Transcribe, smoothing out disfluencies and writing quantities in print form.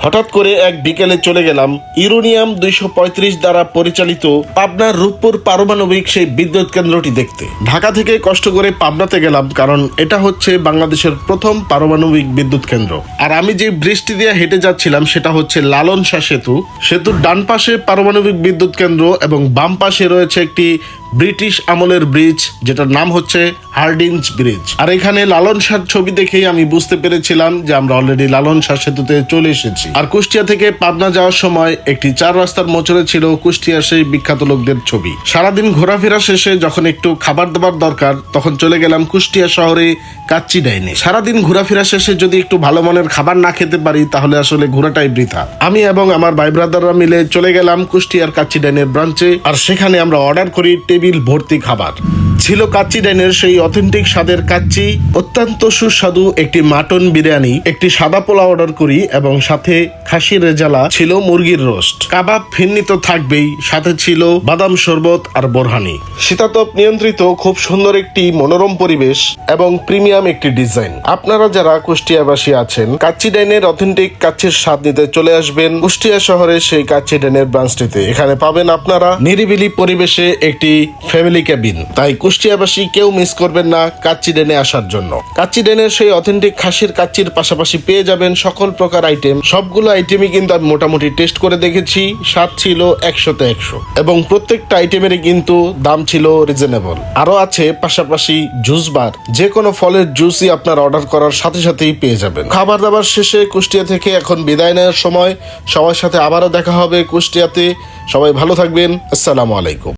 হঠাৎ করে এক বিকেলে চলে গেলাম ইউরেনিয়াম 235 দ্বারা পরিচালিত পাবনার রূপপুর পারমাণবিক সেই বিদ্যুৎ কেন্দ্রটি দেখতে। ঢাকা থেকে কষ্ট করে পাবনাতে গেলাম, কারণ এটা হচ্ছে বাংলাদেশের প্রথম পারমাণবিক বিদ্যুৎ কেন্দ্র। আর আমি যে ব্রিজটি দিয়ে হেঁটে যাচ্ছিলাম সেটা হচ্ছে লালন শাহ সেতু। সেতুর ডান পাশে পারমাণবিক বিদ্যুৎ কেন্দ্র এবং বাম পাশে রয়েছে একটি ব্রিটিশ আমলের ব্রিজ, যেটার নাম হচ্ছে হার্ডিঞ্জ ব্রিজ। আর এখানে লালন শাহর ছবি দেখেই আমি বুঝতে পেরেছিলাম যে আমরা অলরেডি লালন শাহ সেতুতে চলে এসেছি। আর কুষ্টিয়া থেকে পাবনা যাওয়ার সময় একটি 4 রাস্তার মোচরে ছিল কুষ্টিয়ার সেই বিখ্যাত লোকদের ছবি। সারাদিন ঘোরাফেরা শেষে যখন একটু খাবার দাবার দরকার, তখন চলে গেলাম কুষ্টিয়া শহরে কাচ্চি ডাইনে। সারাদিন ঘোরাফেরা শেষে যদি একটু ভালো মানের খাবার না খেতে পারি তাহলে আসলে ঘোরাটাই বৃথা। আমি এবং আমার ভাই ব্রাদাররা মিলে চলে গেলাম কুষ্টিয়ার কাচ্চি ডাইনের ব্রাঞ্চে। আর সেখানে আমরা অর্ডার করি টেবিল ভর্তি খাবার। ছিল কাচ্চি ডাইনের সেই অথেন্টিক স্বাদের কাচ্চি, অত্যন্ত সুস্বাদু একটি মাটন বিরিয়ানি, একটি সাদা পোলাও অর্ডার করি এবং সাথে খাসির রেজালা, ছিল মুরগির রোস্ট, কাবাব ফিরনি তো থাকবেই, সাথে ছিল বাদাম শরবত আর বোরহানি। শীতাতপ নিয়ন্ত্রিত খুব সুন্দর একটি মনোরম পরিবেশ এবং প্রিমিয়াম একটি ডিজাইন। আপনারা যারা কুষ্টিয়াবাসী আছেন, কাচ্চি ডাইনের অথেন্টিক কাচ্চির স্বাদ নিতে চলে আসবেন কুষ্টিয়া শহরে সেই কাচ্চি ডাইনের ব্রাঞ্চটিতে। এখানে পাবেন আপনারা নিরিবিলি পরিবেশে একটি ফ্যামিলি ক্যাবিন। তাই কুষ্টিয়াবাসী কেউ মিস করবেন না কাচ্চি ডাইনে আসার জন্য। কাচ্চি ডাইনের সেই অথেন্টিক খাসির কাচ্চির পাশাপাশি পেয়ে যাবেন সকল প্রকার আইটেম। সবগুলো আইটেমই কিন্তু আমি মোটামুটি টেস্ট করে দেখেছি, স্বাদ ছিল 100তে 100 এবং প্রত্যেকটা আইটেমেরই কিন্তু দাম ছিল রিজনেবল। আরো আছে পাশাপাশি জুস বার, যে কোনো ফলের জুসই আপনার অর্ডার করার সাথে সাথেই পেয়ে যাবেন। খাবার দাবার শেষে কুষ্টিয়া থেকে এখন বিদায় নেওয়ার সময়। সবার সাথে আবারও দেখা হবে কুষ্টিয়াতে। সবাই ভালো থাকবেন। আসসালামু আলাইকুম।